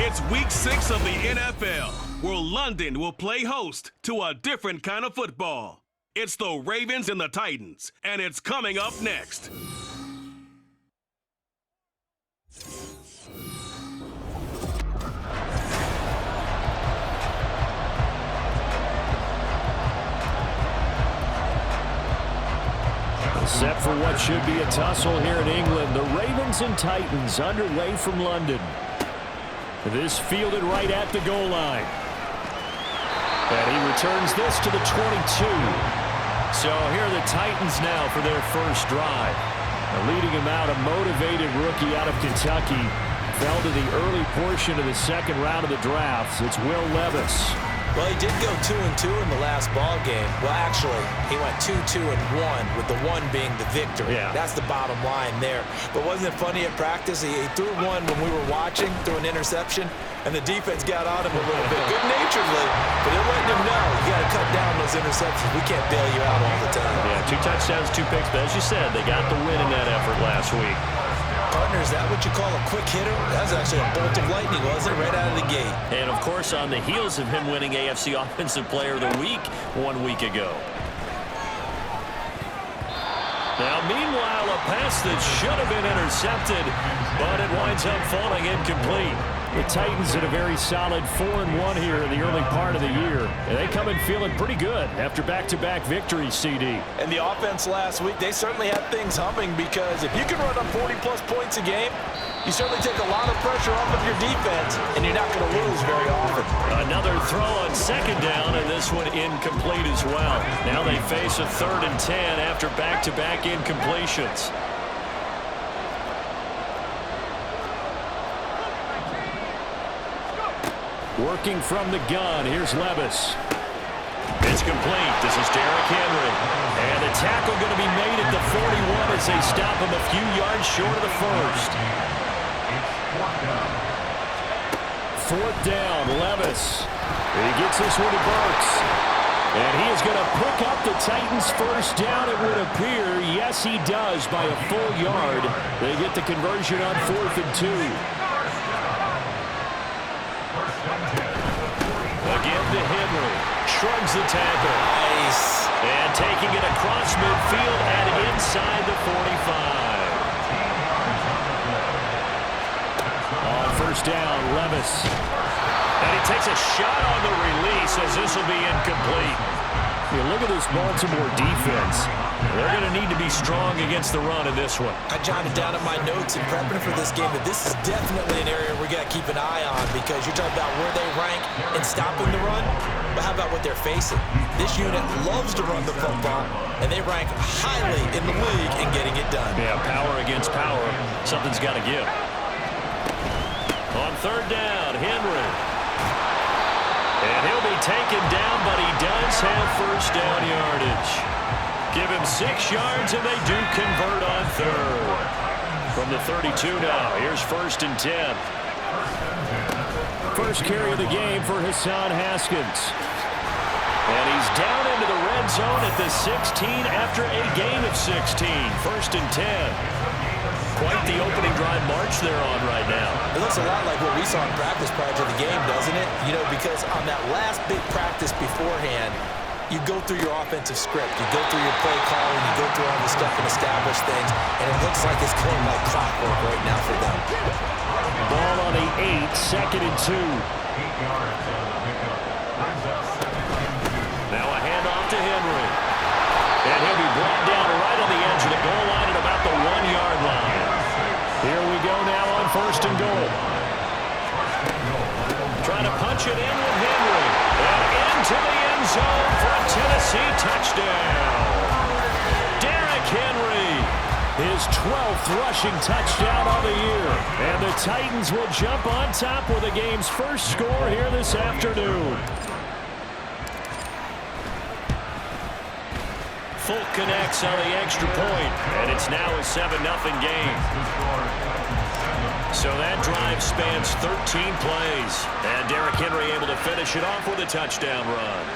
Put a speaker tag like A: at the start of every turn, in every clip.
A: It's week 6 of the NFL, where London will play host to a different kind of football. It's the Ravens and the Titans, and it's coming up next.
B: Set for what should be a tussle here in England. The Ravens and Titans underway from London. This fielded right at the goal line. And he returns this to the 22. So here are the Titans now for their first drive. Leading him out, a motivated rookie out of Kentucky. Fell to the early portion of the second round of the draft. It's Will Levis.
C: Well, he did go 2-2 in the last ball game. Well, actually, he went 2-2-1, with the one being the victory.
B: Yeah.
C: That's the bottom line there. But wasn't it funny at practice? He threw one when we were watching, threw an interception, and the defense got on him a little bit, good-naturedly, but they're letting him know, you got to cut down those interceptions. We can't bail you out all the time.
B: Yeah, 2 touchdowns, 2 picks, but as you said, they got the win in that effort last week.
C: Partner, is that what you call a quick hitter? That was actually a bolt of lightning, wasn't it? Right out of the gate.
B: And, of course, on the heels of him winning AFC Offensive Player of the Week 1 week ago. Now, meanwhile, a pass that should have been intercepted, but it winds up falling incomplete. The Titans in a very solid 4-1 here in the early part of the year. And they come in feeling pretty good after back-to-back victories, CD.
C: And the offense last week, they certainly had things humming, because if you can run up 40-plus points a game, you certainly take a lot of pressure off of your defense, and you're not going to lose very often.
B: Another throw on second down, and this one incomplete as well. Now they face a 3rd and 10 after back-to-back incompletions. Working from the gun, here's Levis. It's complete. This is Derrick Henry. And the tackle going to be made at the 41 as they stop him a few yards short of the first. 4th down, Levis. He gets this one to Burks. And he is going to pick up the Titans' first down, it would appear. Yes, he does, by a full yard. They get the conversion on 4th and 2. Again to Henry. Shrugs the tackle.
C: Nice.
B: And taking it across midfield and inside the 45. On first down, Levis. And he takes a shot on the release as this will be incomplete. You look at this Baltimore defense. They're going to need to be strong against the run in this one.
C: I jotted down in my notes in prepping for this game that this is definitely an area we got to keep an eye on, because you're talking about where they rank in stopping the run, but how about what they're facing? This unit loves to run the football, and they rank highly in the league in getting it done.
B: Yeah, power against power. Something's got to give. On 3rd down, Henry. And he'll be taken down, but he does have first down yardage. Give him 6 yards, and they do convert on 3rd. From the 32 now, here's 1st and 10. First carry of the game for Hassan Haskins. And he's down into the red zone at the 16 after a gain of 16. 1st and 10. Quite the opening drive march they're on right now.
C: It looks a lot like what we saw in practice prior to the game, doesn't it? You know, because on that last big practice beforehand, you go through your offensive script, you go through your play calling, you go through all the stuff and establish things, and it looks like it's going like clockwork right now for them.
B: Ball on the 8, 2nd and 2. Now a handoff to Henry. And he'll be brought down right on the edge of the goal line at about the 1-yard line. Here we go now on 1st and goal. Trying to punch it in with Henry. And into the end zone for a Tennessee touchdown. Derrick Henry, his 12th rushing touchdown of the year. And the Titans will jump on top with the game's first score here this afternoon. Folk connects on the extra point, and it's now a 7-0 game. So that drive spans 13 plays, and Derrick Henry able to finish it off with a touchdown run.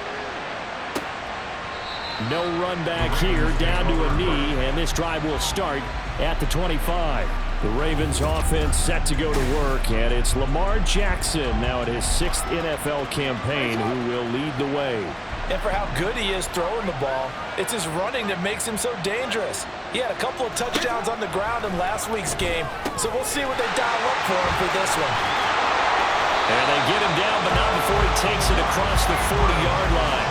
B: No run back here, down to a knee, and this drive will start at the 25. The Ravens offense set to go to work, and it's Lamar Jackson now in his 6th NFL campaign who will lead the way.
C: And for how good he is throwing the ball, it's his running that makes him so dangerous. He had a couple of touchdowns on the ground in last week's game, so we'll see what they dial up for him for this one.
B: And they get him down, but not before he takes it across the 40-yard line.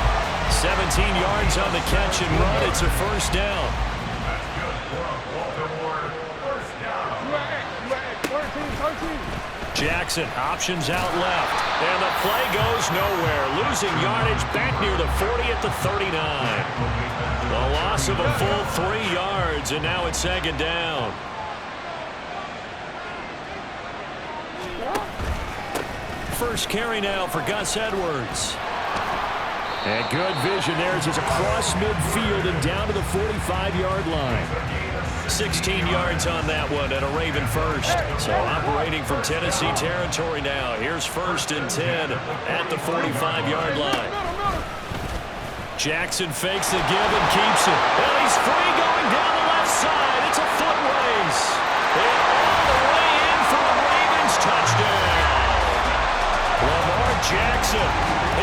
B: 17 yards on the catch and run. It's a first down. Jackson options out left, and the play goes nowhere. Losing yardage back near the 40 at the 39. The loss of a full 3 yards, and now it's 2nd down. First carry now for Gus Edwards. And good vision there as he's across midfield and down to the 45-yard line. 16 yards on that one and a Raven first. So operating from Tennessee territory now. Here's 1st and 10 at the 45-yard line. Jackson fakes the give and keeps it. And he's free going down the left side. It's a foot race. And all the way in for the Ravens touchdown. Lamar Jackson,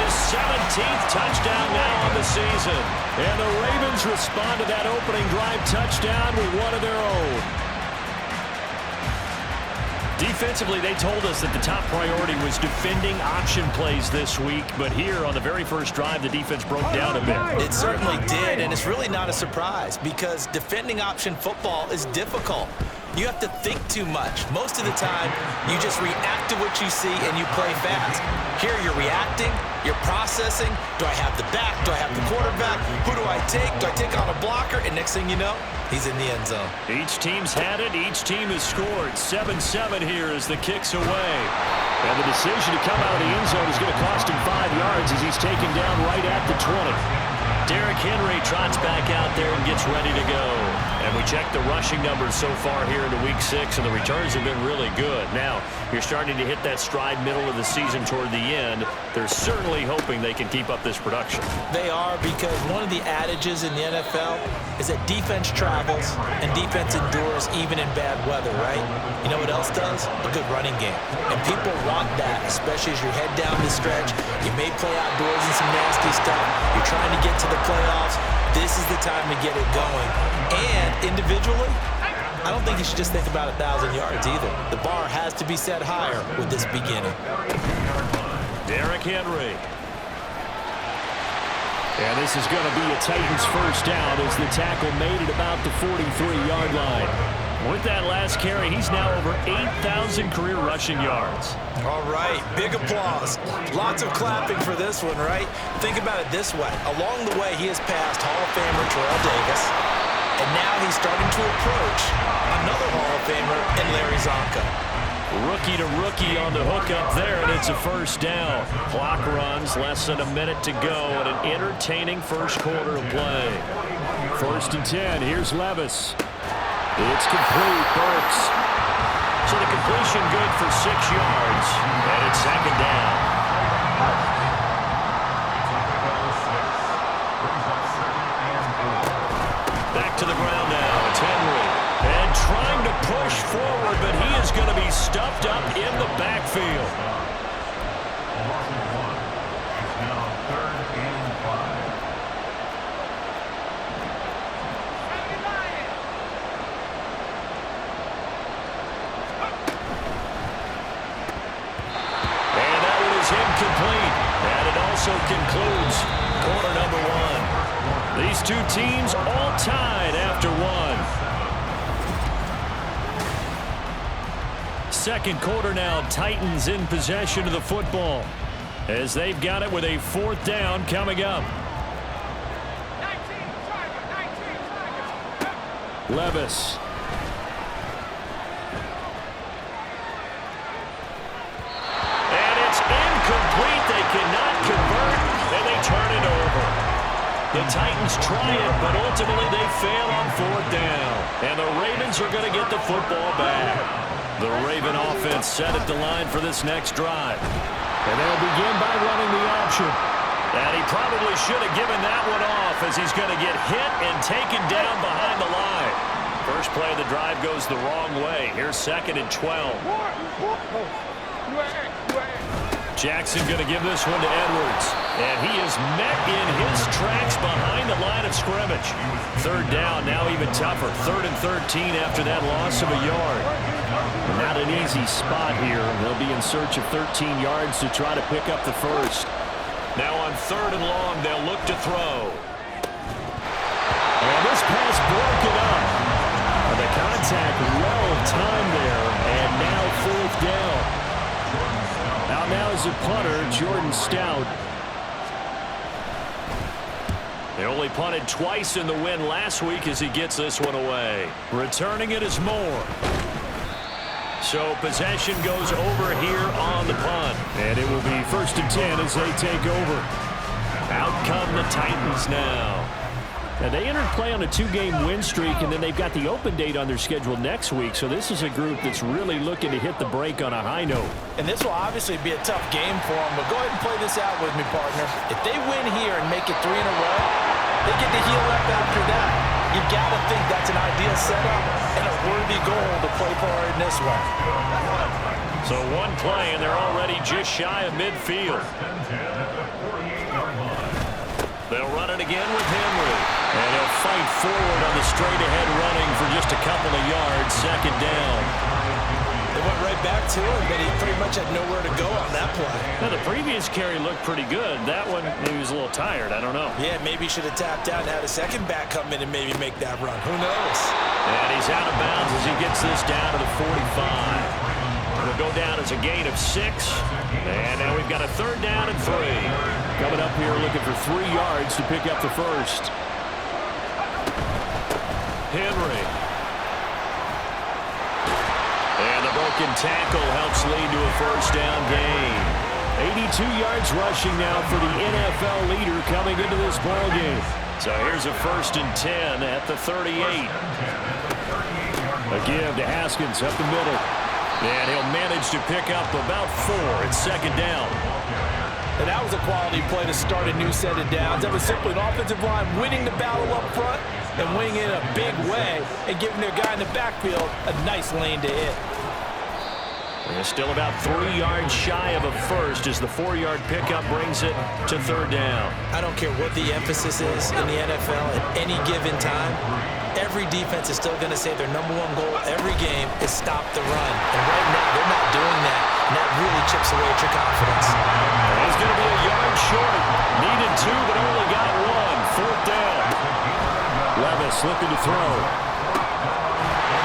B: his 17th touchdown now on the season. And the Ravens respond to that opening drive touchdown with one of their own. Defensively, they told us that the top priority was defending option plays this week, but here on the very first drive, the defense broke down a bit.
C: It certainly did, and it's really not a surprise because defending option football is difficult. You have to think too much. Most of the time, you just react to what you see and you play fast. Here, you're reacting, you're processing. Do I have the back? Do I have the quarterback? Who do I take? Do I take on a blocker? And next thing you know, he's in the end zone.
B: Each team's had it. Each team has scored. 7-7 here as the kick's away. And the decision to come out of the end zone is going to cost him 5 yards as he's taken down right at the 20. Derrick Henry trots back out there and gets ready to go. And we check the rushing numbers so far here into Week 6, and the returns have been really good. Now, you're starting to hit that stride middle of the season toward the end. They're certainly hoping they can keep up this production.
C: They are, because one of the adages in the NFL is that defense travels and defense endures even in bad weather, right? You know what else does? A good running game. And people want that, especially as you head down the stretch. You may play outdoors in some nasty stuff. You're trying to get to the playoffs. This is the time to get it going. And individually, I don't think you should just think about 1,000 yards either. The bar has to be set higher with this beginning.
B: Derrick Henry. And this is going to be a Titans first down as the tackle made it about the 43-yard line. With that last carry, he's now over 8,000 career rushing yards.
C: All right, big applause. Lots of clapping for this one, right? Think about it this way. Along the way, he has passed Hall of Famer Terrell Davis, and now he's starting to approach another Hall of Famer in Larry Zonka.
B: Rookie to rookie on the hook up there, and it's a first down. Clock runs, less than a minute to go, and an entertaining first quarter of play. 1st and 10, here's Levis. It's complete, Burks. So the completion good for 6 yards, and it's 2nd down. Back to the ground now, it's Henry. And trying to push forward, but he is going to be stuffed up in the backfield. Incomplete. And it also concludes quarter number 1. These two teams all tied after 1. Second quarter now, Titans in possession of the football as they've got it with a 4th down coming up. Levis. Incomplete, they cannot convert, and they turn it over. The Titans try it, but ultimately they fail on 4th down. And the Ravens are going to get the football back. The Raven offense set at the line for this next drive. And they'll begin by running the option. And he probably should have given that one off as he's going to get hit and taken down behind the line. First play of the drive goes the wrong way. Here's 2nd and 12. Jackson going to give this one to Edwards. And he is met in his tracks behind the line of scrimmage. 3rd down, now even tougher. 3rd and 13 after that loss of a yard. Not an easy spot here. They'll be in search of 13 yards to try to pick up the first. Now on 3rd and long, they'll look to throw. And this pass broken up. The contact well timed there, and now 4th down. Now is a punter, Jordan Stout. They only punted twice in the win last week as he gets this one away. Returning it is Moore. So possession goes over here on the punt. And it will be 1st and 10 as they take over. Out come the Titans now. Now, they entered play on a 2-game win streak, and then they've got the open date on their schedule next week. So this is a group that's really looking to hit the break on a high note.
C: And this will obviously be a tough game for them, but go ahead and play this out with me, partner. If they win here and make it 3 in a row, they get to heal up after that. You got to think that's an ideal setup and a worthy goal to play for in this one.
B: So one play, and they're already just shy of midfield. They'll run it again with Henry. And he'll fight forward on the straight-ahead running for just a couple of yards. 2nd down.
C: They went right back to him, but he pretty much had nowhere to go on that play.
B: Now, the previous carry looked pretty good. That one, he was a little tired. I don't know.
C: Yeah, maybe he should have tapped out and had a second back come in and maybe make that run. Who knows?
B: And he's out of bounds as he gets this down to the 45. It'll go down as a gain of 6. And now we've got a 3rd down and 3. Coming up here looking for 3 yards to pick up the first. Henry. And the broken tackle helps lead to a 1st down gain. 82 yards rushing now for the NFL leader coming into this ballgame. So here's a 1st and 10 at the 38. A give to Haskins up the middle. And he'll manage to pick up about 4. It's 2nd down.
C: And that was a quality play to start a new set of downs. That was simply an offensive line winning the battle up front and winning it in a big way and giving their guy in the backfield a nice lane to hit.
B: They're still about 3 yards shy of a first as the 4-yard pickup brings it to 3rd down.
C: I don't care what the emphasis is in the NFL at any given time. Every defense is still going to say their #1 goal every game is stop the run. And right now, they're not doing that. And that really chips away at your confidence.
B: He's going to be a yard short. Needed 2, but only got 1. 4th down. Levis looking to throw.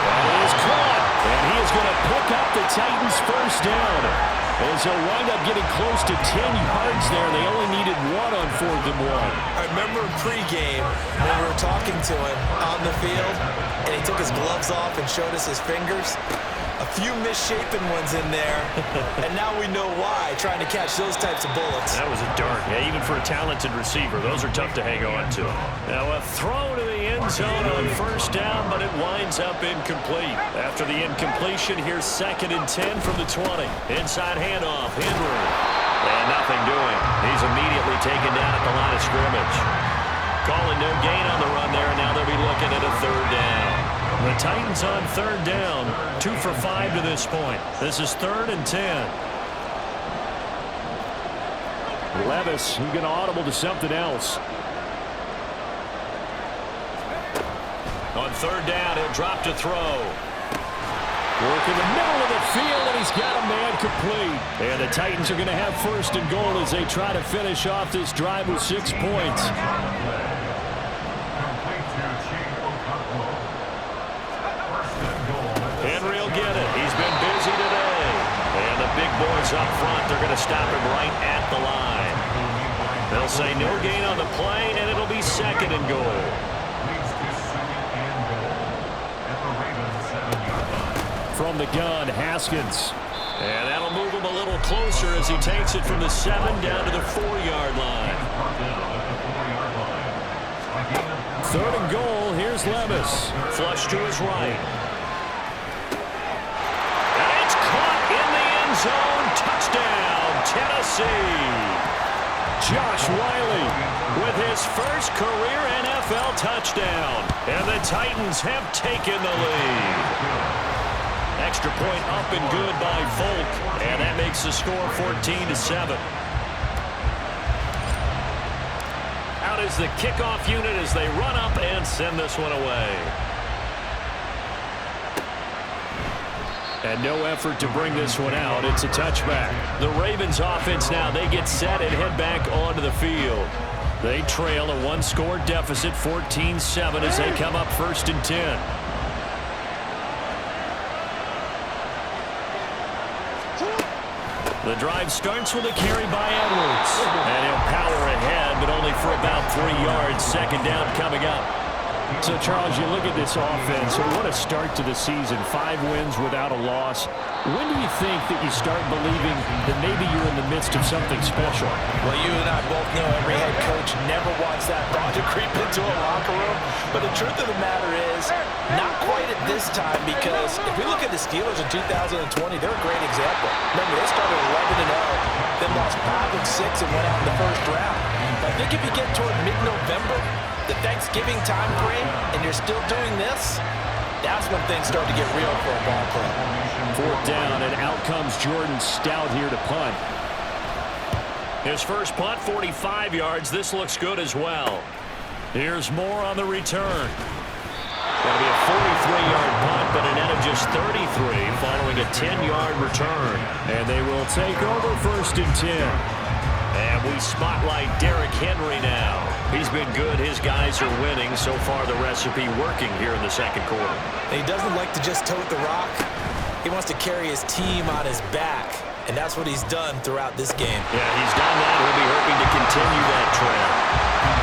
B: And he is caught. And he is going to pick up the Titans' 1st down. As he'll wind up getting close to 10 yards there. They only needed 1 on 4th and 1.
C: I remember pregame when we were talking to him on the field, and he took his gloves off and showed us his fingers. A few misshapen ones in there, and now we know why, trying to catch those types of bullets.
B: That was a dart. Yeah, even for a talented receiver, those are tough to hang on to. Now a throw to the end zone on 1st down, but it winds up incomplete. After the incompletion, here's 2nd and 10 from the 20. Inside handoff, Henry. And nothing doing. He's immediately taken down at the line of scrimmage. Calling no gain on the run there, and now they'll be looking at a 3rd down. The Titans on 3rd down, 2 for 5 to this point. This is 3rd and 10. Levis, who's going to audible to something else. On 3rd down, he'll drop to throw. Work in the middle of the field, and he's got a man complete. And the Titans are going to have 1st and goal as they try to finish off this drive with 6 points. Henry will get it. He's been busy today. And the big boys up front, they're going to stop him right at the line. They'll say no gain on the play, and it'll be 2nd and goal. From the gun, Haskins. And that'll move him a little closer as he takes it from the 7 down to the 4-yard line. 3rd and goal. Here's Levis. Flush to his right. And it's caught in the end zone. Touchdown, Tennessee. Josh Whyle with his first career NFL touchdown. And the Titans have taken the lead. Extra point up and good by Volk. And that makes the score 14-7. Out is the kickoff unit as they run up and send this one away. And no effort to bring this one out. It's a touchback. The Ravens offense now, they get set and head back onto the field. They trail a one-score deficit, 14-7, as they come up 1st and 10. The drive starts with a carry by Edwards. And he'll power ahead, but only for about 3 yards. 2nd down coming up. So, Charles, you look at this offense, and what a start to the season. 5 wins without a loss. When do you think that you start believing that maybe you're in the midst of something special?
C: Well, you and I both know every head coach never wants that thought to creep into a locker room. But the truth of the matter is, not quite at this time, because if we look at the Steelers in 2020, they're a great example. Remember, they started 11-0, then lost 5 and 6 and went out in the 1st round. I think if you get toward mid-November, the Thanksgiving time frame, and you're still doing this, that's when things start to get real for a ball club.
B: 4th down, and out comes Jordan Stout here to punt. His first punt, 45 yards. This looks good as well. Here's Moore on the return. Going to be a 43-yard punt, but a net of just 33 following a 10-yard return. And they will take over 1st and 10. And we spotlight Derrick Henry now. He's been good. His guys are winning. So far, the recipe working here in the 2nd quarter.
C: He doesn't like to just tote the rock. He wants to carry his team on his back. And that's what he's done throughout this game.
B: Yeah, he's done that. He'll be hoping to continue that trend.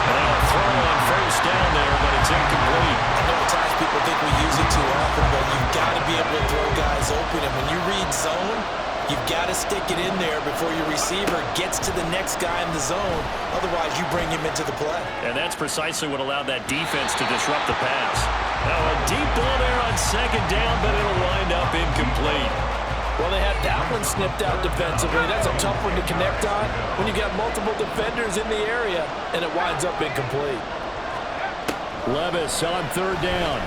B: And they'll throw on 1st down there, but it's incomplete.
C: I know at times people think we use it too often, but you've got to be able to throw guys open. And when you read zone, you've got to stick it in there before your receiver gets to the next guy in the zone. Otherwise, you bring him into the play.
B: And that's precisely what allowed that defense to disrupt the pass. Now a deep ball there on 2nd down, but it'll wind up incomplete.
C: Well, they had that one snipped out defensively. That's a tough one to connect on when you got multiple defenders in the area, and it winds up incomplete.
B: Levis on 3rd down.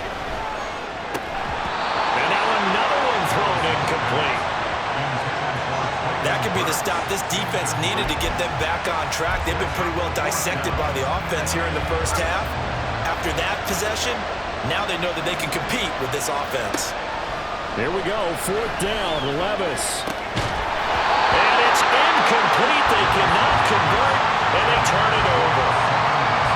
B: And now another one thrown incomplete.
C: That could be the stop this defense needed to get them back on track. They've been pretty well dissected by the offense here in the 1st half. After that possession, now they know that they can compete with this offense.
B: Here we go, 4th down, Levis. And it's incomplete. They cannot convert, and they turn it over.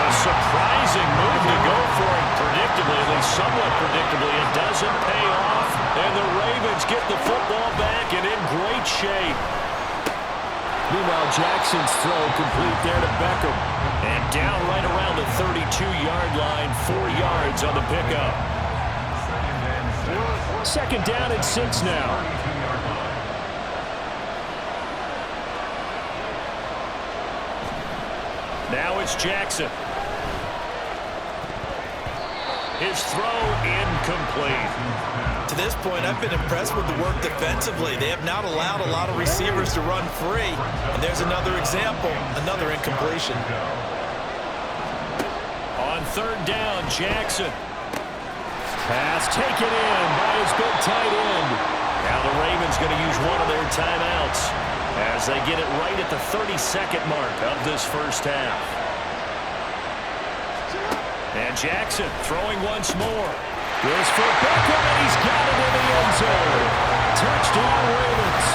B: A surprising move to go for it predictably, at least somewhat predictably. It doesn't pay off, and the Ravens get the football back and in great shape. Meanwhile, Jackson's throw complete there to Beckham. And down right around the 32-yard line, 4 yards on the pickup. 2nd down and 6 now. Now it's Jackson. His throw incomplete.
C: To this point, I've been impressed with the work defensively. They have not allowed a lot of receivers to run free. And there's another example, another incompletion.
B: On 3rd down, Jackson. Pass taken in by his big tight end. Now the Ravens going to use one of their timeouts as they get it right at the 32nd mark of this 1st half. And Jackson throwing once more. Goes for Beckham, and he's got it in the end zone. Touchdown, Ravens.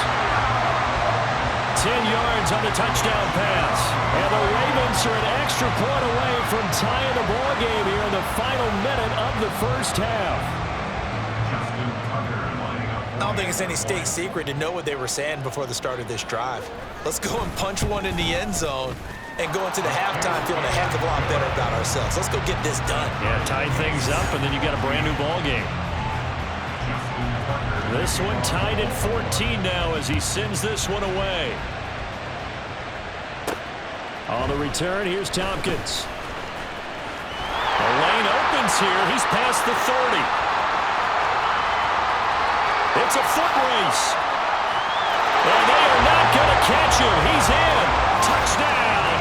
B: 10 yards on the touchdown pass. And the Ravens are an extra point away from tying the ball game here in the final minute of the 1st half.
C: I don't think it's any state secret to know what they were saying before the start of this drive. Let's go and punch one in the end zone and go into the halftime feeling a heck of a lot better about ourselves. Let's go get this done.
B: Yeah, tie things up, and then you got a brand new ball game. This one tied at 14 now as he sends this one away. On the return, here's Tompkins. The lane opens here. He's past the 30. It's a foot race. And they are not going to catch him. He's in. Touchdown,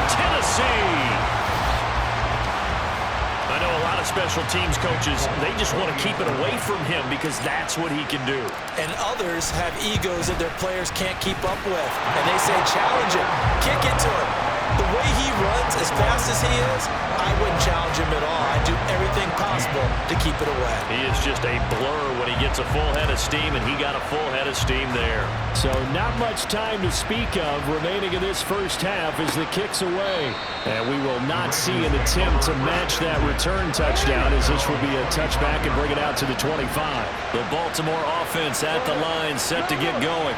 B: special teams coaches, they just want to keep it away from him because that's what he can do.
C: And others have egos that their players can't keep up with. And they say, challenge him, kick it to him. The way he runs, as fast as he is, I wouldn't challenge him at all. I'd do everything possible to keep it away.
B: He is just a blur when he gets a full head of steam, and he got a full head of steam there. So not much time to speak of remaining in this first half as the kick's away. And we will not see an attempt to match that return touchdown, as this will be a touchback and bring it out to the 25. The Baltimore offense at the line, set to get going.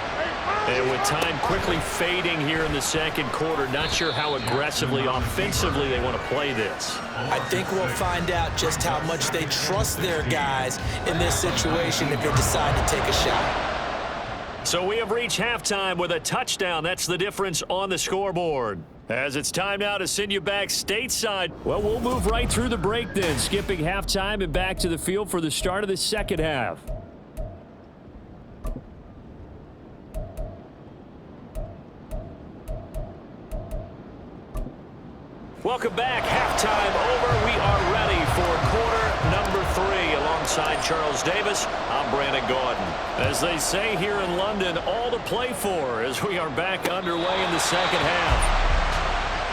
B: And with time quickly fading here in the second quarter, not sure how aggressively, offensively they want to play this.
C: I think we'll find out just how much they trust their guys in this situation if they decide to take a shot.
B: So we have reached halftime with a touchdown. That's the difference on the scoreboard. As it's time now to send you back stateside. Well, we'll move right through the break then, skipping halftime and back to the field for the start of the second half. Welcome back. Halftime over. We are ready for quarter number 3. Alongside Charles Davis, I'm Brandon Gaudin. As they say here in London, all to play for as we are back underway in the second half.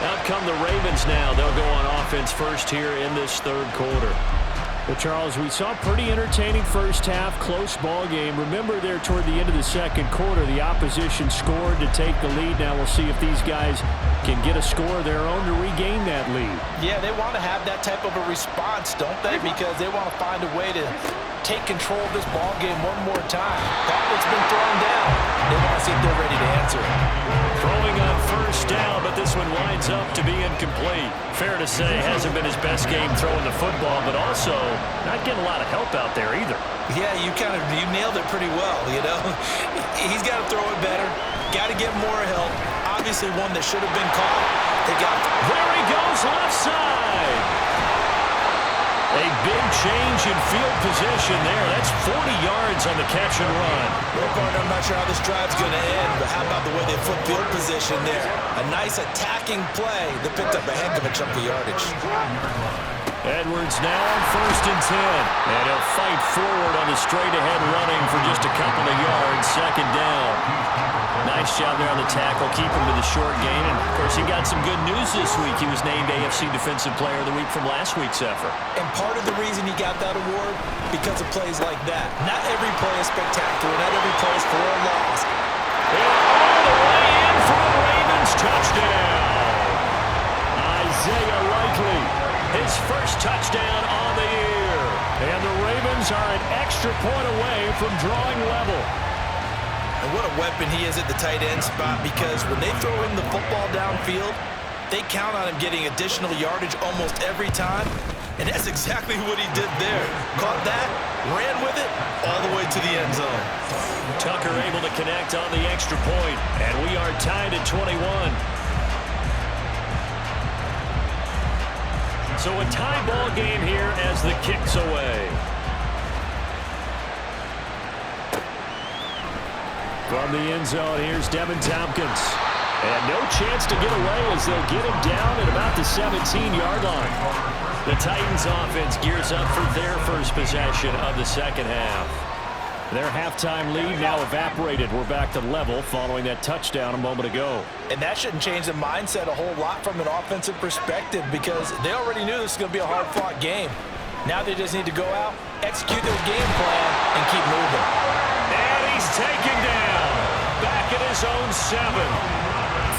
B: Out come the Ravens now. They'll go on offense first here in this third quarter. Well, Charles, we saw a pretty entertaining first half, close ball game. Remember there toward the end of the second quarter, the opposition scored to take the lead. Now we'll see if these guys can get a score of their own to regain that lead.
C: Yeah, they want to have that type of a response, don't they? Because they want to find a way to take control of this ball game one more time. Gauntlet's been thrown down. They want to see if they're ready to answer it.
B: Throwing on first down, but this one winds up to be incomplete. Fair to say, hasn't been his best game throwing the football, but also not getting a lot of help out there either.
C: Yeah, you nailed it pretty well, you know. He's got to throw it better. Got to get more help. Obviously one that should have been caught.
B: There he goes, left side. A big change in field position there. That's 40 yards on the catch and run.
C: Well, partner, I'm not sure how this drive's going to end, but how about the way they flip field position there? A nice attacking play that picked up a heck of a chunk of yardage.
B: Edwards now on 1st and 10. And he'll fight forward on the straight-ahead running for just a couple of yards. Second down. Nice job there on the tackle. Keep him to the short gain. And, of course, he got some good news this week. He was named AFC Defensive Player of the Week from last week's effort.
C: And part of the reason he got that award, because of plays like that. Not every play is spectacular. Not every play is for a loss.
B: And all the way in for a Ravens touchdown. Isaiah Likely, his first touchdown on the year. And the Ravens are an extra point away from drawing level.
C: And what a weapon he is at the tight end spot, because when they throw him the football downfield, they count on him getting additional yardage almost every time. And that's exactly what he did there. Caught that, ran with it, all the way to the end zone.
B: Tucker able to connect on the extra point, and we are tied at 21. So a tie ball game here as the kick's away. From the end zone, here's Devin Tompkins. And no chance to get away as they'll get him down at about the 17-yard line. The Titans offense gears up for their first possession of the second half. Their halftime lead now evaporated. We're back to level following that touchdown a moment ago.
C: And that shouldn't change the mindset a whole lot from an offensive perspective, because they already knew this was going to be a hard-fought game. Now they just need to go out, execute their game plan, and keep moving.
B: And he's taken down. Back at his own 7.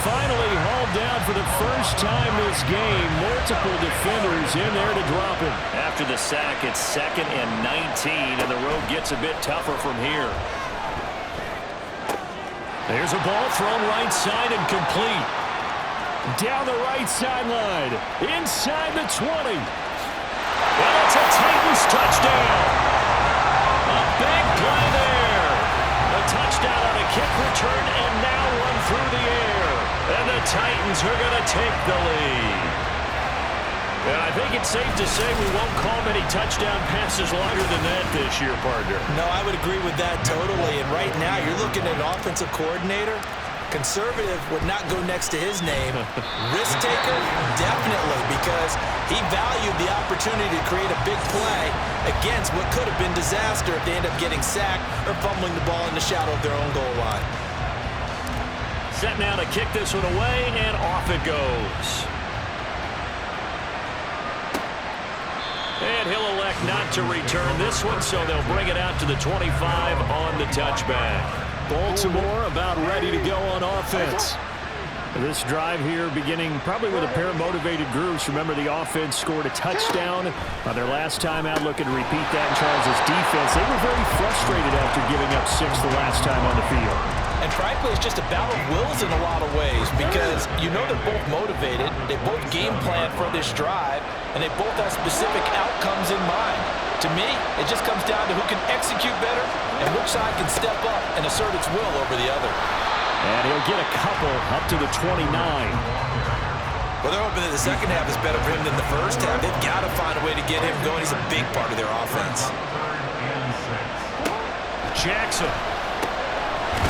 B: Finally hauled down for the first time this game. Multiple defenders in there to drop him. After the sack, it's 2nd and 19, and the road gets a bit tougher from here. There's a ball thrown right side and complete. Down the right sideline. Inside the 20. And it's a Titans touchdown. A big play there. A touchdown on a kick return and now run through the air. And the Titans are going to take the lead. And I think it's safe to say we won't call many touchdown passes longer than that this year, partner.
C: No, I would agree with that totally. And right now you're looking at an offensive coordinator Conservative would not go next to his name. Risk taker, definitely, because he valued the opportunity to create a big play against what could have been disaster if they end up getting sacked or fumbling the ball in the shadow of their own goal line.
B: Set now to kick this one away, and off it goes. And he'll elect not to return this one, so they'll bring it out to the 25 on the touchback. Baltimore about ready to go on offense. This drive here beginning probably with a pair of motivated groups. Remember, the offense scored a touchdown their last time out, looking to repeat that in Charles' defense. They were very frustrated after giving up 6 the last time on the field.
C: And frankly, it's just a battle of wills in a lot of ways because you know they're both motivated, they both game plan for this drive, and they both have specific outcomes in mind. To me, it just comes down to who can execute better and which side can step up and assert its will over the other.
B: And he'll get a couple up to the 29.
C: Well, they're hoping that the second half is better for him than the first half. They've got to find a way to get him going. He's a big part of their offense.
B: Jackson.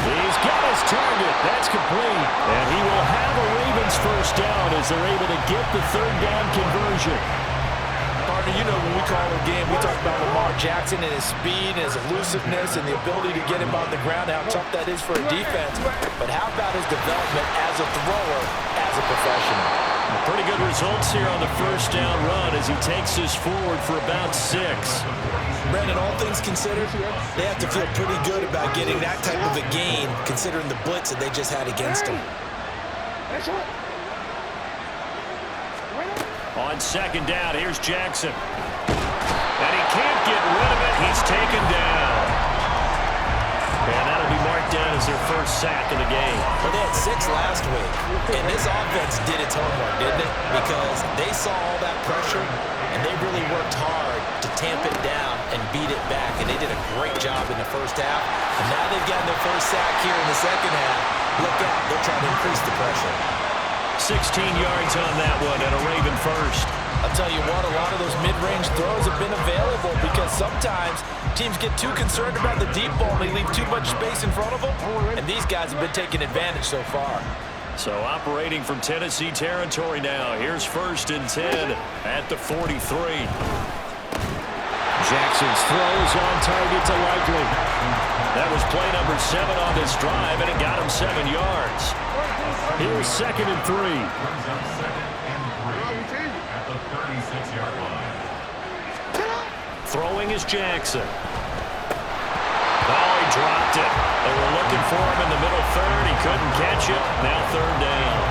B: He's got his target. That's complete. And he will have a Ravens first down as they're able to get the third down conversion.
C: Partner, you know when we call a game, we talk about Lamar Jackson and his speed and his elusiveness and the ability to get him on the ground, how tough that is for a defense. But how about his development as a thrower, as a professional?
B: Pretty good results here on the first down run as he takes us forward for about 6.
C: Brandon, all things considered, they have to feel pretty good about getting that type of a gain considering the blitz that they just had against them.
B: On second down, here's Jackson. And he can't get rid of it. He's taken down. And that'll be marked down as their first sack of the game.
C: Well, they had 6 last week. And this offense did its homework, didn't it? Because they saw all that pressure, and they really worked hard to tamp it down and beat it back. And they did a great job in the first half. And now they've gotten their first sack here in the second half. Look out, they're trying to increase the pressure.
B: 16 yards on that one and a Raven first.
C: I'll tell you what, a lot of those mid-range throws have been available because sometimes teams get too concerned about the deep ball and they leave too much space in front of them, and these guys have been taking advantage so far.
B: So operating from Tennessee territory now. Here's 1st and 10 at the 43. Jackson's throws on target to Likely. That was play number 7 on this drive, and it got him 7 yards. Here's 2nd and 3. Throwing is Jackson. Oh, he dropped it. They were looking for him in the middle third. He couldn't catch it. Now 3rd down.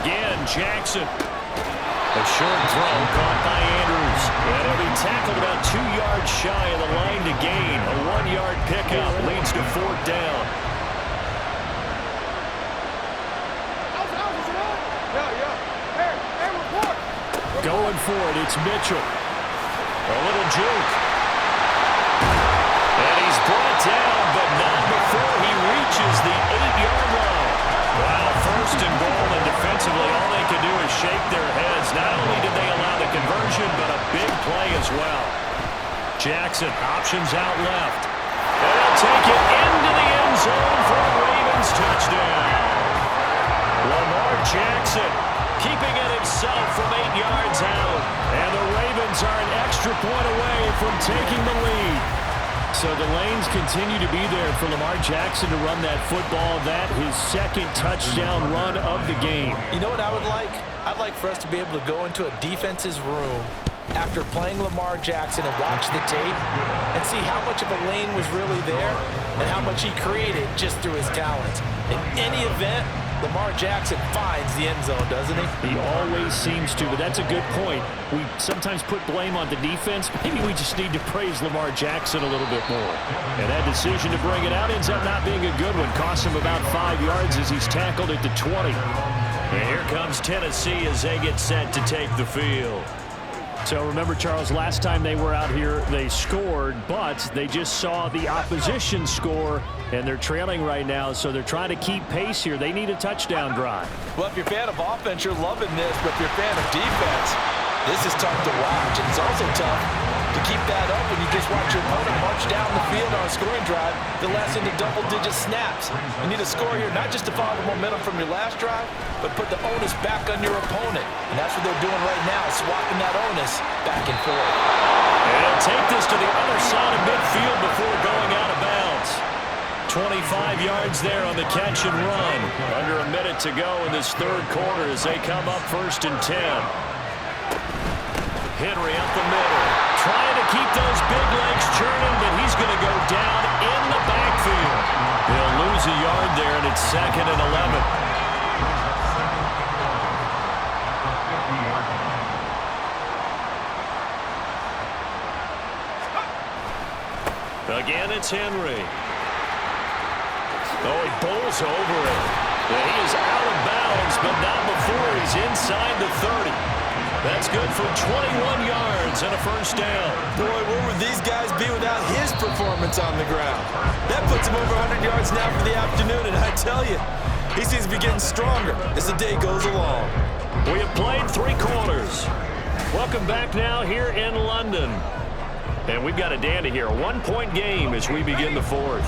B: Again, Jackson. A short throw caught by Andrews. And he'll be tackled about 2 yards shy of the line to gain. A 1-yard pickup leads to 4th down. Going for it, it's Mitchell. A little juke. And he's brought down, but not before he reaches the 8-yard line. Wow, 1st and goal, and defensively all they can do is shake their heads. Not only did they allow the conversion, but a big play as well. Jackson options out left. And he'll take it into the end zone for a Ravens touchdown. Lamar Jackson keeping it himself from 8 yards out. And the Ravens are an extra point away from taking the lead. So the lanes continue to be there for Lamar Jackson to run that football. That his 2nd touchdown run of the game.
C: You know what I would like? I'd like for us to be able to go into a defense's room after playing Lamar Jackson and watch the tape and see how much of a lane was really there and how much he created just through his talents. In any event, Lamar Jackson finds the end zone, doesn't he?
B: He always seems to, but that's a good point. We sometimes put blame on the defense. Maybe we just need to praise Lamar Jackson a little bit more. And that decision to bring it out ends up not being a good one. Costs him about 5 yards as he's tackled at the 20. And here comes Tennessee as they get set to take the field. So remember, Charles, last time they were out here, they scored, but they just saw the opposition score, and they're trailing right now, so they're trying to keep pace here. They need a touchdown drive.
C: Well, if you're a fan of offense, you're loving this, but if you're a fan of defense, this is tough to watch. And it's also tough to keep that up when you just watch your opponent march down the field on a scoring drive that lasts into double-digit snaps. You need a score here, not just to follow the momentum from your last drive, but put the onus back on your opponent. And that's what they're doing right now, swapping that onus back and forth.
B: And they'll take this to the other side of midfield before going out of bounds. 25 yards there on the catch and run. Under a minute to go in this third quarter as they come up 1st and 10. Henry up the middle, trying to keep those big legs churning, but he's going to go down in the backfield. He'll lose a yard there, and it's 2nd and 11. Again, it's Henry. Oh, he bowls over it. And he is out of bounds, but not before he's inside the 30. That's good for 21 yards and a 1st down.
C: Boy, where would these guys be without his performance on the ground? That puts him over 100 yards now for the afternoon, and I tell you, he seems to be getting stronger as the day goes along.
B: We have played 3 quarters. Welcome back now here in London. And we've got a dandy here, a 1-point game as we begin the 4th.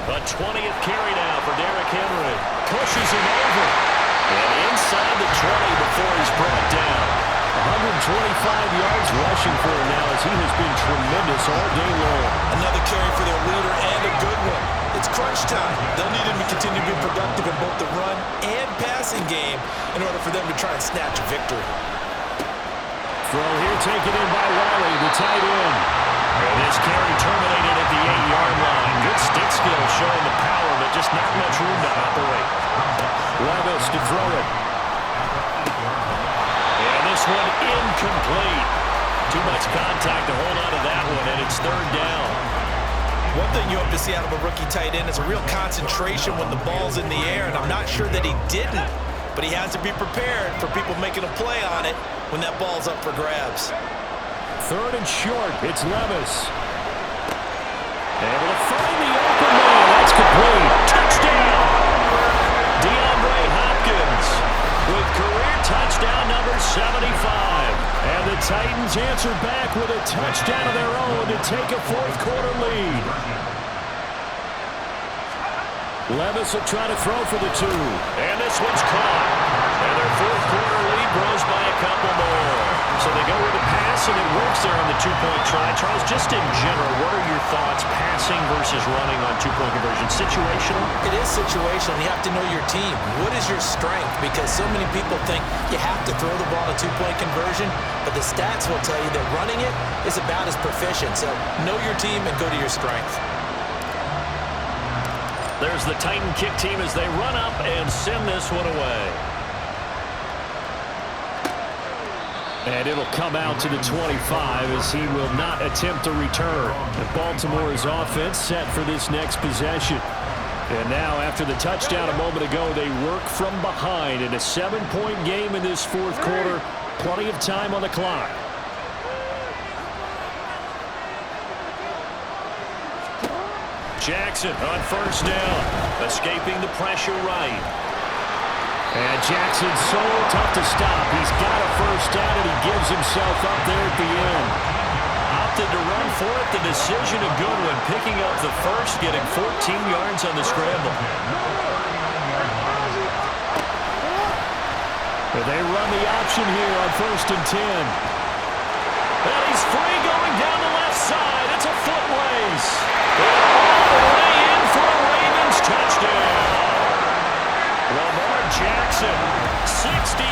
B: A 20th carry now for Derrick Henry. Pushes him over. And inside the 20 before he's brought down. 125 yards rushing for him now as he has been tremendous all day long.
C: Another carry for their leader and a good one. It's crunch time. They'll need him to continue to be productive in both the run and passing game in order for them to try and snatch a victory.
B: Throw here taken in by Riley, the tight end. And this carry terminated at the 8-yard line. Good stick skill showing the power, but just not much room to operate. Levis to throw it. And this one incomplete. Too much contact to hold on to that one, and it's 3rd down.
C: One thing you hope to see out of a rookie tight end is a real concentration when the ball's in the air, and I'm not sure that he didn't, but he has to be prepared for people making a play on it when that ball's up for grabs.
B: 3rd and short, it's Levis. Able to find the open man. That's complete. Touchdown! DeAndre Hopkins with career touchdown number 75. And the Titans answer back with a touchdown of their own to take a 4th quarter lead. Levis will try to throw for the 2. And this one's caught. And their 4th quarter lead grows by a couple more. So they go with a pass, and it works there on the 2-point try. Charles, just in general, what are your thoughts passing versus running on 2-point conversion? Situational?
C: It is situational. You have to know your team. What is your strength? Because so many people think you have to throw the ball a 2-point conversion, but the stats will tell you that running it is about as proficient. So know your team and go to your strength.
B: There's the Titan kick team as they run up and send this one away. And it'll come out to the 25 as he will not attempt a return. And Baltimore's offense set for this next possession. And now after the touchdown a moment ago, they work from behind in a 7-point game in this 4th quarter. Plenty of time on the clock. Jackson on 1st down, escaping the pressure right. And Jackson's so tough to stop. He's got a 1st down, and he gives himself up there at the end. Opted to run for it. The decision a good one, picking up the 1st, getting 14 yards on the scramble. And they run the option here on 1st and 10. And he's free going down the left side. It's a foot race. All the way in for a Ravens touchdown. Lamar Jackson, 61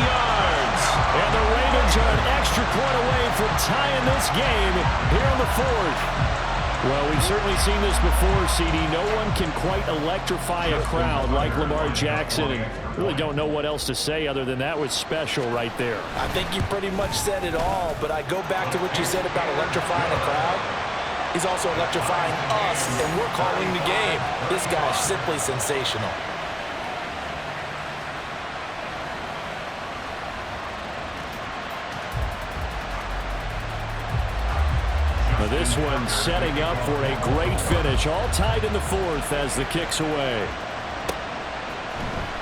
B: yards. And the Ravens are an extra point away from tying this game here in the 4th. Well, we've certainly seen this before, CD. No one can quite electrify a crowd like Lamar Jackson, and really don't know what else to say other than that was special right there.
C: I think you pretty much said it all, but I go back to what you said about electrifying a crowd. He's also electrifying us, and we're calling the game. This guy's simply sensational.
B: This one setting up for a great finish. All tied in the fourth as the kick's away.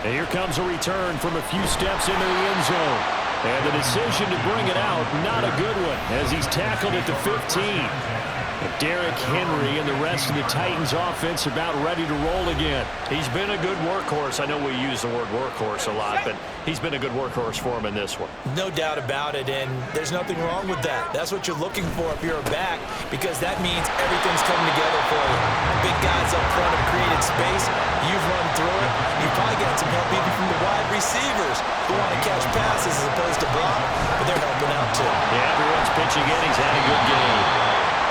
B: And here comes a return from a few steps into the end zone. And the decision to bring it out, not a good one, as he's tackled at the 15. Derrick Henry and the rest of the Titans offense about ready to roll again.
D: He's been a good workhorse. I know we use the word workhorse a lot, but he's been a good workhorse for him in this one.
C: No doubt about it, and there's nothing wrong with that. That's what you're looking for if you're a back, because that means everything's coming together for you. Big guys up front have created space. You've run through it. You've probably got some help even from the wide receivers who want to catch passes as opposed to block, but they're helping out too.
B: Yeah, everyone's pitching in. He's had a good game.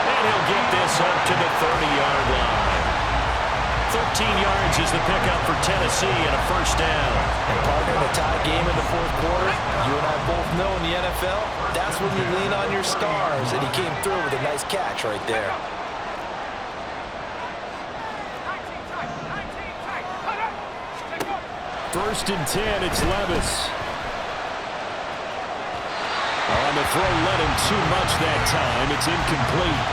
B: And he'll get this up to the 30-yard line. 13 yards is the pickup for Tennessee and a first down.
C: And partner, in a tie game in the fourth quarter, you and I both know in the NFL, that's when you lean on your stars, and he came through with a nice catch right there.
B: First and 10, it's Levis. On the throw, led him too much that time. It's incomplete.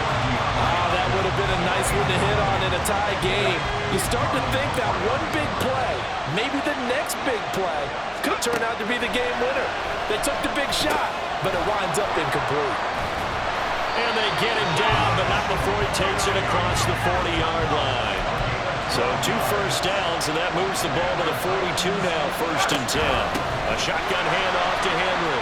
C: That would have been a nice one to hit on in a tie game. You start to think that one big play, maybe the next big play, could turn out to be the game winner. They took the big shot, but it winds up incomplete.
B: And they get him down, but not before he takes it across the 40-yard line. So 2 first downs, and that moves the ball to the 42 now, first and 10. A shotgun handoff to Henry.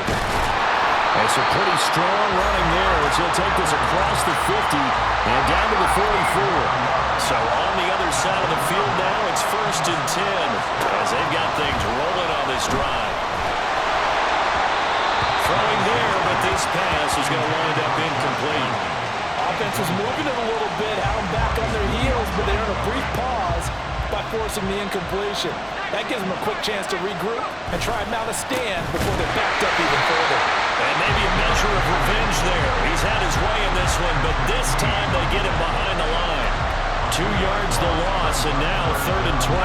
B: It's a pretty strong running there as he'll take this across the 50 and down to the 44. So on the other side of the field now, it's first and 10 as they've got things rolling on this drive. Throwing there, but this pass is going to wind up incomplete.
C: Offense was moving it a little bit, had them back on their heels, but they earned a brief pause by forcing the incompletion. That gives them a quick chance to regroup and try and mount a stand before they're backed up even further.
B: And maybe a measure of revenge there. He's had his way in this one, but this time they get him behind the line. 2 yards the loss, and now third and 12.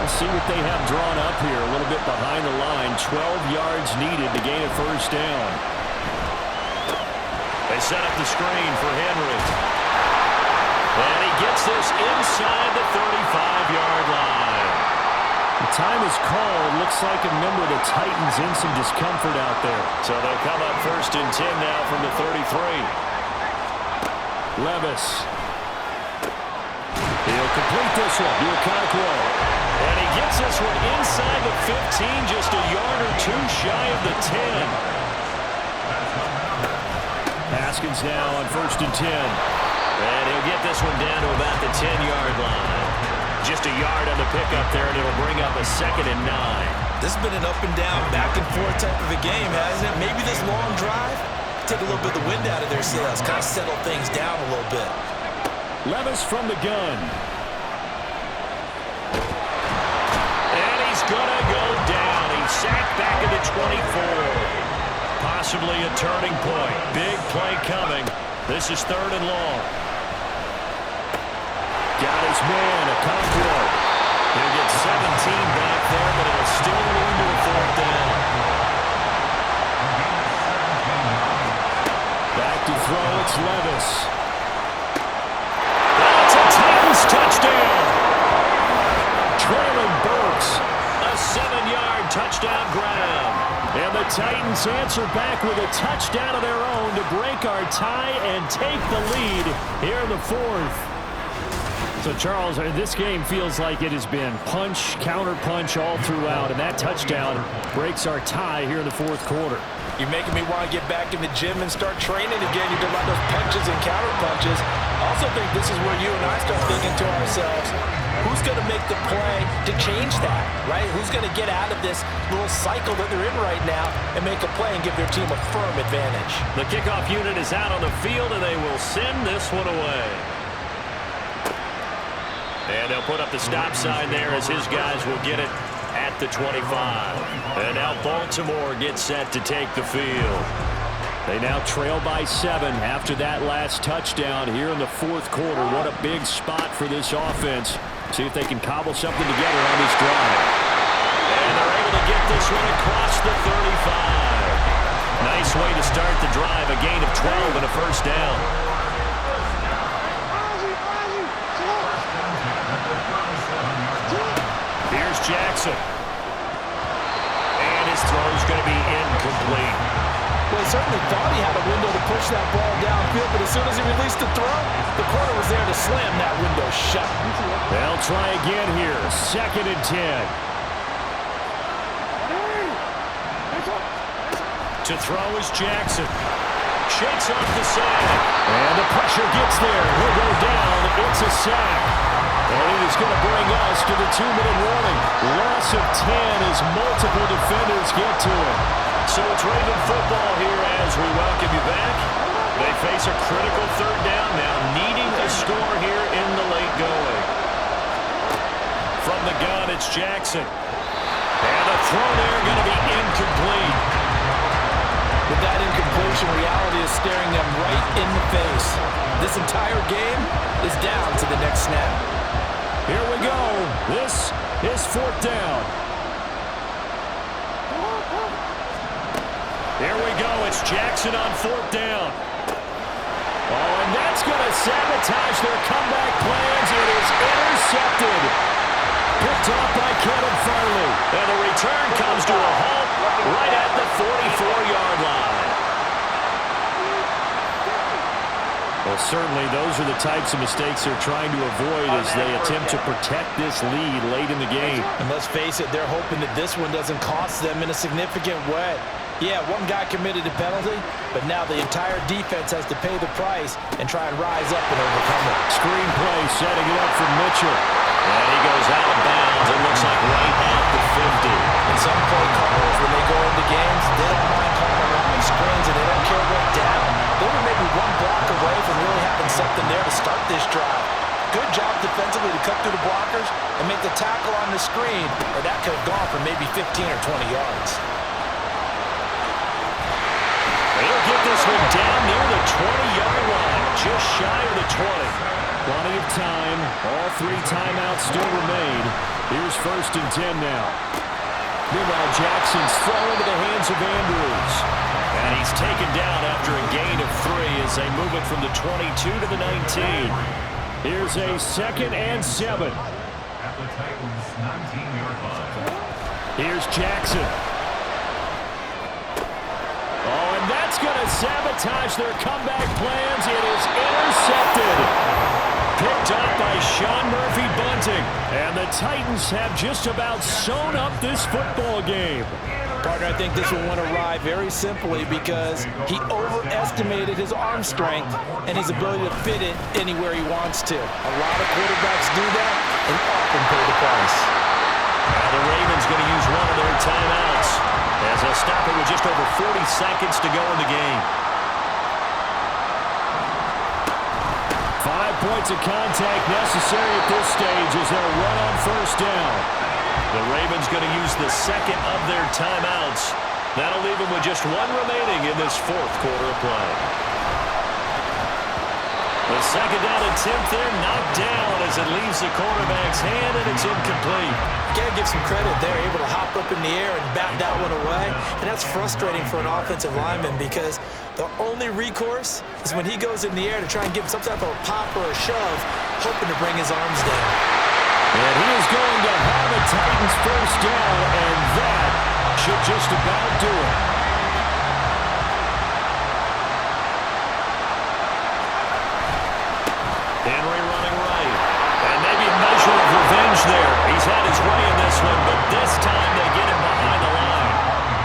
B: We'll see what they have drawn up here. A little bit behind the line. 12 yards needed to gain a first down. They set up the screen for Henry. And he gets this inside the 35-yard line. The time is called. Looks like a member of the Titans in some discomfort out there. So they'll come up first and 10 now from the 33. Levis. He'll complete this one. Okonkwo. And he gets this one inside the 15, just a yard or two shy of the 10. Haskins now on first and 10. And he'll get this one down to about the 10-yard line. Just a yard on the pickup there, and it'll bring up a second and 9.
C: This has been an up and down, back and forth type of a game, hasn't it? Maybe this long drive, take a little bit of the wind out of their sails, kind of settle things down a little bit.
B: Levis from the gun. And he's going to go down. He's sacked back at the 24. Possibly a turning point. Big play coming. This is third and long. Got his man, Okonkwo. He'll get 17 back there, but it'll still lead to a fourth down. Back to throw, it's Levis. That's a Titans touchdown. Traylon Burks, a 7-yard touchdown grab. And the Titans answer back with a touchdown of their own to break our tie and take the lead here in the fourth. So, Charles, this game feels like it has been punch, counter-punch all throughout, and that touchdown breaks our tie here in the fourth quarter.
C: You're making me want to get back in the gym and start training again. You do about those punches and counter-punches. I also think this is where you and I start thinking to ourselves, who's going to make the play to change that, right? Who's going to get out of this little cycle that they're in right now and make a play and give their team a firm advantage?
B: The kickoff unit is out on the field, and they will send this one away. And they'll put up the stop sign there as his guys will get it at the 25. And now Baltimore gets set to take the field. They now trail by 7 after that last touchdown here in the fourth quarter. What a big spot for this offense. See if they can cobble something together on this drive. And they're able to get this one across the 35. Nice way to start the drive. A gain of 12 and a first down. Jackson. And his throw's going to be incomplete.
C: Well, he certainly thought he had a window to push that ball downfield, but as soon as he released the throw, the corner was there to slam that window shut.
B: They'll try again here. 2nd and 10. To throw is Jackson. Shakes off the sack. And the pressure gets there. He'll go down. It's a sack. And it is going to bring us to the 2-minute warning. Loss of 10 as multiple defenders get to it.
D: So it's Raven football here as we welcome you back. They face a critical 3rd down now, needing a score here in the late going.
B: From the gun, it's Jackson. And the throw there going to be incomplete.
C: With that incompletion, reality is staring them right in the face. This entire game is down to the next snap.
B: Here we go. This is 4th down. Here we go. It's Jackson on 4th down. Oh, and that's going to sabotage their comeback plans. It is intercepted. Picked off by Kevin Farley.
D: And the return comes to a halt right at the 44-yard line.
B: Well, certainly those are the types of mistakes they're trying to avoid as they attempt to protect this lead late in the game.
C: And let's face it, they're hoping that this one doesn't cost them in a significant way. Yeah, one guy committed a penalty, but now the entire defense has to pay the price and try and rise up and overcome it.
B: Screenplay setting it up for Mitchell.
D: And he goes out of bounds. It looks like right at the 50.
C: And some play callers, when they go into games, they don't mind calling around screens and they don't care what down. They were maybe one block away from really having something there to start this drive. Good job defensively to cut through the blockers and make the tackle on the screen, or that could have gone for maybe 15 or 20 yards.
B: They'll get this one down near the 20-yard line, just shy of the 20. Plenty of time. All 3 timeouts still remain. Here's 1st and 10 now. Meanwhile, Jackson's throw into the hands of Andrews.
D: And he's taken down after a gain of 3 as they move it from the 22 to the 19.
B: Here's a 2nd and 7. Here's Jackson. Oh, and that's going to sabotage their comeback plans. It is intercepted. Picked up by Sean Murphy-Bunting. And the Titans have just about sewn up this football game.
C: Partner, I think this will want to ride very simply because he overestimated his arm strength and his ability to fit it anywhere he wants to. A lot of quarterbacks do that and often pay the price.
D: Now the Ravens going to use one of their timeouts as they'll stop it with just over 40 seconds to go in the game.
B: 5 points of contact necessary at this stage as they'll run on 1st down.
D: The Ravens going to use the 2nd of their timeouts. That'll leave them with just 1 remaining in this 4th quarter of play. The 2nd down and 10th there, knocked down as it leaves the quarterback's hand, and it's incomplete.
C: Got to give some credit there, able to hop up in the air and bat that one away. And that's frustrating for an offensive lineman because the only recourse is when he goes in the air to try and give some type of a pop or a shove, hoping to bring his arms down.
B: And he is going to have a Titans 1st down, and that should just about do it.
D: Henry running right. And maybe a measure of revenge there. He's had his way in this one, but this time they get him behind the line.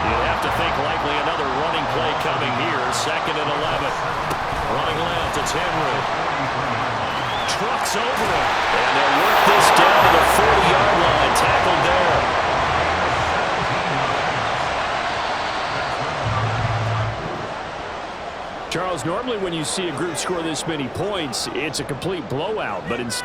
D: You'd have to think likely another running play coming here. 2nd and 11. Running left, it's Henry. Trucks over him. And they'll work this down to the 40-yard line. Tackled there.
B: Charles, normally when you see a group score this many points, it's a complete blowout, but instead